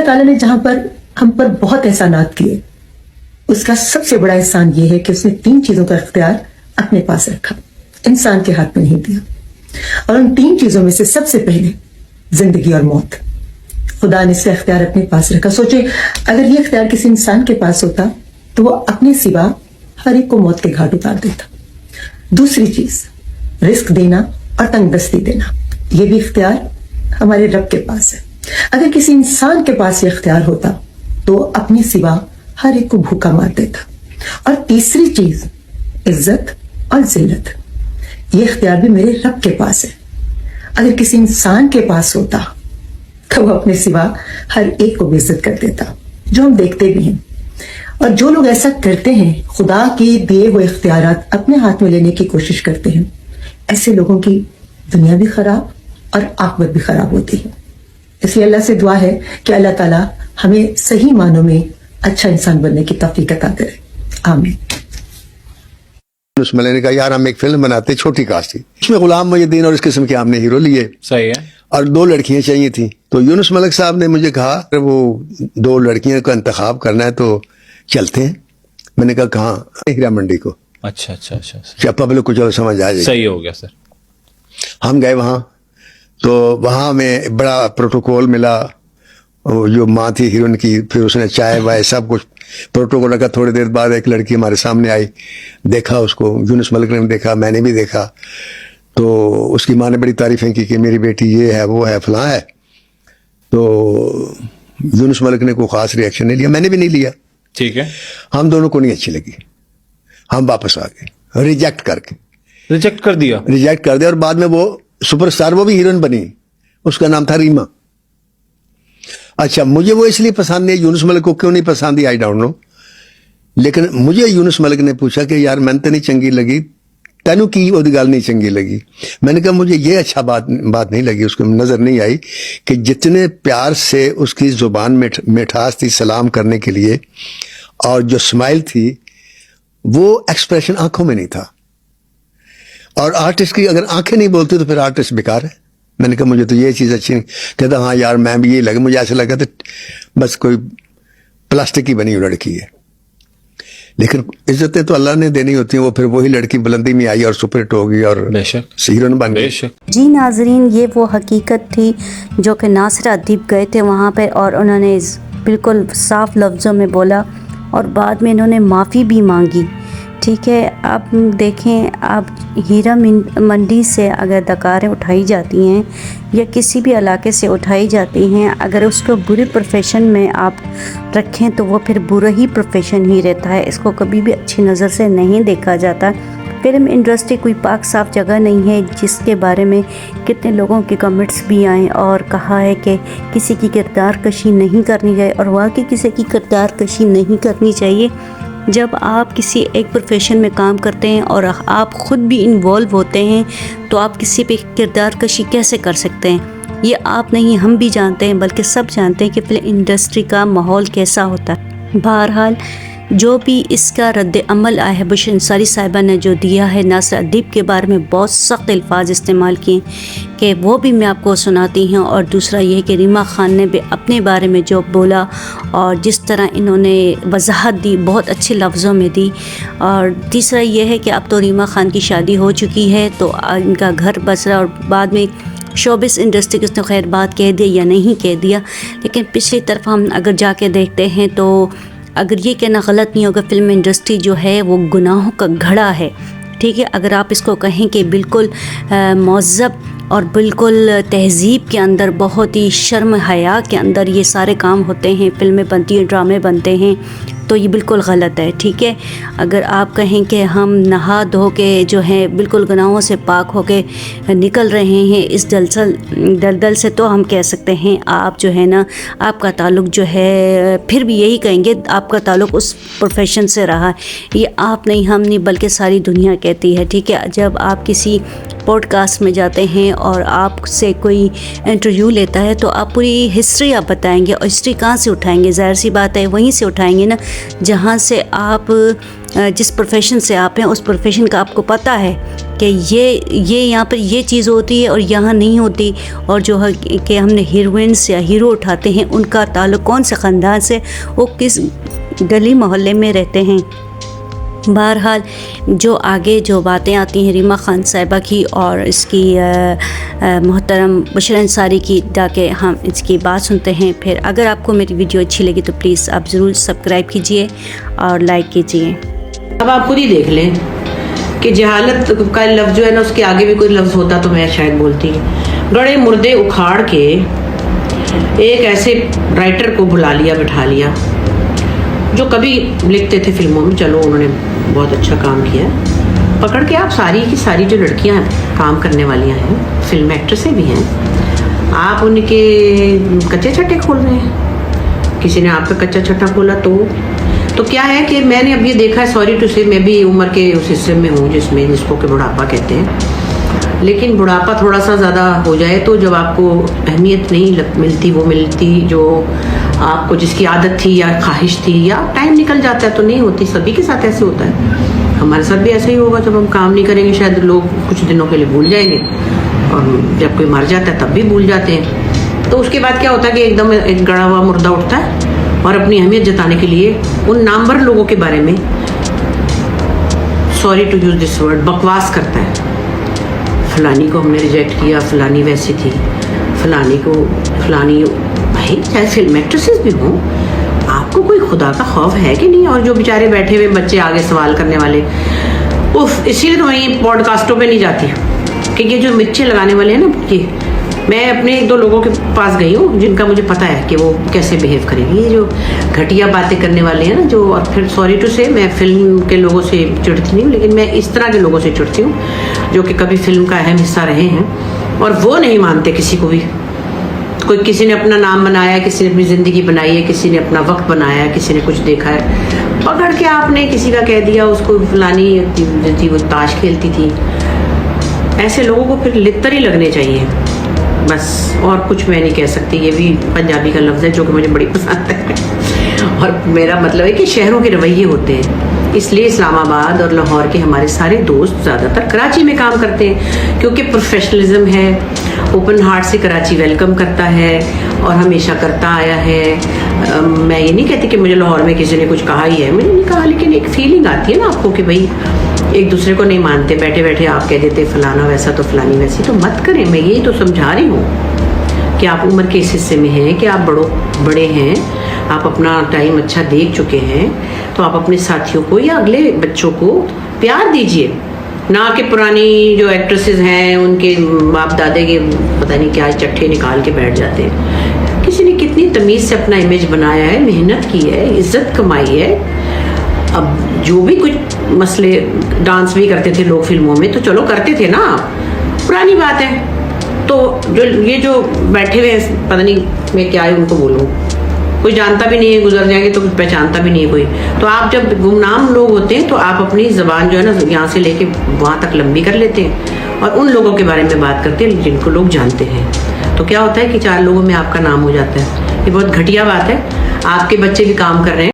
ताला ने जहां पर हम पर बहुत एहसानात किए, उसका सबसे बड़ा एहसान ये है कि उसने 3 चीजों का इख्तियार अपने पास रखा, इंसान के हाथ में नहीं दिया। और उन 3 चीजों में से सबसे पहले जिंदगी और मौत, खुदा ने इसका इख्तियार अपने पास रखा। सोचे अगर ये इख्तियार किसी इंसान के पास होता तो वो अपने सिवा हर एक को मौत के घाट उतार देता। दूसरी चीज रिस्क देना और तंगदस्ती देना, ये भी इख्तियार हमारे रब के पास है। अगर किसी इंसान के पास ये इख्तियार होता तो अपने सिवा हर एक को भूखा मार देता। और तीसरी चीज इज्जत और जिल्लत, ये इख्तियार भी मेरे रब के पास है। अगर किसी इंसान के पास होता तो वो अपने सिवा हर एक को बेइज्जत कर देता, जो हम देखते भी हैं। और जो लोग ऐसा करते हैं, खुदा के दिए हुए इख्तियारात अपने हाथ में लेने की कोशिश करते हैं, ऐसे लोगों की दुनिया भी खराब और आखिरत भी खराब होती है। इसलिए अल्लाह से दुआ है कि अल्लाह ताला हमें सही मानों में अच्छा इंसान बनने की तौफीक अता करे। आमीन। यूनुस मलिक ने कहा यार हम एक फिल्म बनाते, छोटी कास्ट थी, इसमें गुलाम मोहिउद्दीन और इस किस्म के हमने हीरो लिए। सही है। और 2 लड़कियां चाहिए थी, तो यूनुस मलिक साहब ने मुझे कहा वो 2 लड़कियों का इंतखाब करना है तो चलते हैं। मैंने कहा कहाँ? हीरा मंडी को। अच्छा अच्छा अच्छा, क्या पब्लिक को चलो समझ आ जाएगी। सही हो गया सर। हम गए वहां, तो वहां में बड़ा प्रोटोकॉल मिला। वो जो माँ थी हीरोइन की, फिर उसने चाय वाय सब कुछ प्रोटोकॉल रखा। थोड़ी देर बाद एक लड़की हमारे सामने आई, देखा उसको, यूनुस मलिक ने देखा, मैंने भी देखा। तो उसकी माँ ने बड़ी तारीफें की कि मेरी बेटी ये है वो है फलां है। तो यूनुस मलिक ने कोई खास रिएक्शन नहीं लिया, मैंने भी नहीं लिया। ठीक है। हम दोनों को नहीं अच्छी लगी, हम वापस आ गए रिजेक्ट करके। रिजेक्ट कर दिया? रिजेक्ट कर दिया। और बाद में वो सुपरस्टार, वो भी हीरोइन बनी, उसका नाम था रीमा। अच्छा, मुझे वो इसलिए पसंद नहीं, यूनुस मलिक को क्यों नहीं पसंद, आई डोंट नो। लेकिन मुझे यूनुस मलिक ने पूछा कि यार मैंने तो नहीं चंगी लगी, तेनू की वो गल नहीं चंगी लगी। मैंने कहा मुझे ये अच्छा बात नहीं लगी, उसको नजर नहीं आई कि जितने प्यार से उसकी जुबान में मिठास थी सलाम करने के लिए, और जो स्माइल थी वो एक्सप्रेशन आंखों में नहीं था। और आर्टिस्ट की अगर आंखें नहीं बोलती तो फिर आर्टिस्ट बेकार है। मैंने कहा मुझे तो ये चीज़ अच्छी नहीं। कहता हाँ यार मैं भी ये लगा, मुझे ऐसा लगा तो बस कोई प्लास्टिक की बनी हुई लड़की है। लेकिन इज्जतें तो अल्लाह ने देनी होती हैं। वो फिर वही लड़की बुलंदी में आई और सुपरहिट हो गई और हीरोइन बन गई। जी नाजरीन, ये वो हकीकत थी जो कि नासिर अदीब गए थे वहाँ पर, और उन्होंने बिल्कुल साफ लफ्ज़ों में बोला और बाद में इन्होंने माफ़ी भी मांगी। ठीक है, आप देखें, आप हीरा मंडी से अगर दकारें उठाई जाती हैं या किसी भी इलाके से उठाई जाती हैं, अगर उसको बुरे प्रोफेशन में आप रखें तो वो फिर बुरा ही प्रोफेशन ही रहता है। इसको कभी भी अच्छी नज़र से नहीं देखा जाता। फिल्म इंडस्ट्री कोई पाक साफ जगह नहीं है, जिसके बारे में कितने लोगों के कमेंट्स भी आए और कहा है कि किसी की किरदार कशी नहीं करनी चाहिए, और वाकई किसी की किरदार कशी नहीं करनी चाहिए। जब आप किसी एक प्रोफेशन में काम करते हैं और आप ख़ुद भी इन्वॉल्व होते हैं तो आप किसी पे किरदार कशी कैसे कर सकते हैं? ये आप नहीं, हम भी जानते हैं, बल्कि सब जानते हैं कि फिल्म इंडस्ट्री का माहौल कैसा होता है। बहरहाल जो भी इसका रद्द अमल आया है, बुशरा अंसारी साहिबा ने जो दिया है नासिर अदीब के बारे में बहुत सख्त अल्फाज इस्तेमाल किए कि वो भी मैं आपको सुनाती हूँ। और दूसरा ये कि रीमा खान ने भी अपने बारे में जो बोला और जिस तरह इन्होंने वजाहत दी, बहुत अच्छे लफ्ज़ों में दी। और तीसरा ये है कि अब तो रीमा खान की शादी हो चुकी है, तो इनका घर बस रहा, और बाद में शोबिस इंडस्ट्री की उसने खैर बात कह दिया या नहीं कह दिया। लेकिन पिछली तरफ हम अगर जाके देखते हैं तो अगर ये कहना गलत नहीं होगा, फिल्म इंडस्ट्री जो है वो गुनाहों का घड़ा है। ठीक है, अगर आप इसको कहें कि बिल्कुल महज़ब और बिल्कुल तहज़ीब के अंदर, बहुत ही शर्म हया के अंदर ये सारे काम होते हैं, फिल्में बनती हैं, ड्रामे बनते हैं, तो ये बिल्कुल गलत है। ठीक है, अगर आप कहें कि हम नहा धो के जो है बिल्कुल गुनाहों से पाक होके निकल रहे हैं इस दलदल से, तो हम कह सकते हैं आप जो है ना, आपका ताल्लुक़ जो है, फिर भी यही कहेंगे आपका ताल्लुक़ उस प्रोफेशन से रहा। ये आप नहीं, हम नहीं, बल्कि सारी दुनिया कहती है। ठीक है, जब आप किसी पॉडकास्ट में जाते हैं और आपसे कोई इंटरव्यू लेता है तो आप पूरी हिस्ट्री आप बताएंगे, और हिस्ट्री कहाँ से उठाएंगे? ज़ाहिर सी बात है वहीं से उठाएंगे ना जहाँ से आप जिस प्रोफेशन से आप हैं उस प्रोफेशन का आपको पता है कि ये यहाँ पर ये चीज़ होती है और यहाँ नहीं होती, और जो है कि हमने हीरोइंस या हीरो उठाते हैं उनका ताल्लुक़ कौन से ख़ानदान से, वो किस गली मोहल्ले में रहते हैं। बहरहाल जो आगे जो बातें आती हैं रीमा खान साहिबा की और इसकी मोहतरम बुशरा अंसारी की, जाके हम इसकी बात सुनते हैं। फिर अगर आपको मेरी वीडियो अच्छी लगी तो प्लीज़ आप ज़रूर सब्सक्राइब कीजिए और लाइक कीजिए। अब आप खुद ही देख लें कि जहालत का लफ्ज़ जो है ना, उसके आगे भी कोई लफ्ज़ होता तो मैं शायद बोलती। गड़े मुर्दे उखाड़ के एक ऐसे राइटर को बुला लिया, बिठा लिया, जो कभी लिखते थे फिल्मों में, चलो उन्होंने बहुत अच्छा काम किया, पकड़ के आप सारी की सारी जो लड़कियां काम करने वालियां हैं, फिल्म एक्ट्रेसें भी हैं, आप उनके कच्चे छट्टे खोल रहे हैं। किसी ने आपका कच्चा छट्टा खोला तो क्या है कि मैंने अब ये देखा है, सॉरी टू से, मैं भी उम्र के उस हिस्से में हूँ जिसको कि बुढ़ापा कहते हैं, लेकिन बुढ़ापा थोड़ा सा ज़्यादा हो जाए तो जब आपको अहमियत नहीं मिलती, वो मिलती जो आपको जिसकी आदत थी या ख्वाहिश थी, या टाइम निकल जाता है तो नहीं होती। सभी के साथ ऐसे होता है, हमारे साथ भी ऐसा ही होगा। जब हम काम नहीं करेंगे शायद लोग कुछ दिनों के लिए भूल जाएंगे, और जब कोई मर जाता है तब भी भूल जाते हैं। तो उसके बाद क्या होता है कि एकदम एक गड़ा हुआ मुर्दा उठता है और अपनी अहमियत जताने के लिए उन नामवर लोगों के बारे में, sorry to use this word, बकवास करता है। फलानी को हमने रिजेक्ट किया, फलानी वैसी थी, फलानी भाई चाहे फिल्म एक्ट्रेसेस भी हों, आपको कोई खुदा का खौफ है कि नहीं? और जो बेचारे बैठे हुए बच्चे आगे सवाल करने वाले, उफ, इसीलिए तो मैं पॉडकास्टों पे नहीं जाती कि ये जो मिर्चे लगाने वाले हैं ना, ये मैं अपने एक दो लोगों के पास गई हूँ जिनका मुझे पता है कि वो कैसे बिहेव करेंगे। ये जो घटिया बातें करने वाले हैं ना, जो, और फिर सॉरी टू से, मैं फिल्म के लोगों से चिढ़ती नहीं हूँ, लेकिन मैं इस तरह के लोगों से चिढ़ती हूँ जो कि कभी फिल्म का अहम हिस्सा रहे हैं और वो नहीं मानते किसी को भी। कोई किसी ने अपना नाम बनाया, किसी ने अपनी ज़िंदगी बनाई है, किसी ने अपना वक्त बनाया, किसी ने कुछ देखा है, पकड़ के आपने किसी का कह दिया उसको फलानी थी, वो ताश खेलती थी। ऐसे लोगों को फिर लित्तर ही लगने चाहिए बस, और कुछ मैं नहीं कह सकती। ये भी पंजाबी का लफ्ज़ है जो कि मुझे बड़ी पसंद है, और मेरा मतलब है कि शहरों के रवैये होते हैं, इसलिए इस्लामाबाद और लाहौर के हमारे सारे दोस्त ज़्यादातर कराची में काम करते हैं, क्योंकि प्रोफेशनलिज्म है, ओपन हार्ट से कराची वेलकम करता है और हमेशा करता आया है। मैं ये नहीं कहती कि मुझे लाहौर में किसी ने कुछ कहा ही है, मैंने नहीं कहा, लेकिन एक फीलिंग आती है ना आपको कि भाई एक दूसरे को नहीं मानते, बैठे बैठे आप कह देते फलाना वैसा तो फलानी वैसी, तो मत करें। मैं यही तो समझा रही हूँ कि आप उम्र के इस हिस्से में हैं कि आप बड़े हैं, आप अपना टाइम अच्छा देख चुके हैं, तो आप अपने साथियों को या अगले बच्चों को प्यार दीजिए, ना कि पुरानी जो एक्ट्रेसेस हैं उनके बाप दादे के पता नहीं क्या चट्टे निकाल के बैठ जाते हैं। किसी ने कितनी तमीज़ से अपना इमेज बनाया है, मेहनत की है, इज्जत कमाई है। अब जो भी कुछ मसले, डांस भी करते थे लोग फिल्मों में, तो चलो करते थे ना, पुरानी बात है। तो जो बैठे हुए पता नहीं मैं क्या है उनको बोलूँ, कोई जानता भी नहीं है, गुजर जाएंगे तो पहचानता भी नहीं है कोई। तो आप जब गुमनाम लोग होते हैं तो आप अपनी ज़बान जो है ना यहाँ से लेके वहाँ तक लंबी कर लेते हैं और उन लोगों के बारे में बात करते हैं जिनको लोग जानते हैं। तो क्या होता है कि 4 लोगों में आपका नाम हो जाता है। ये बहुत घटिया बात है। आपके बच्चे भी काम कर रहे हैं।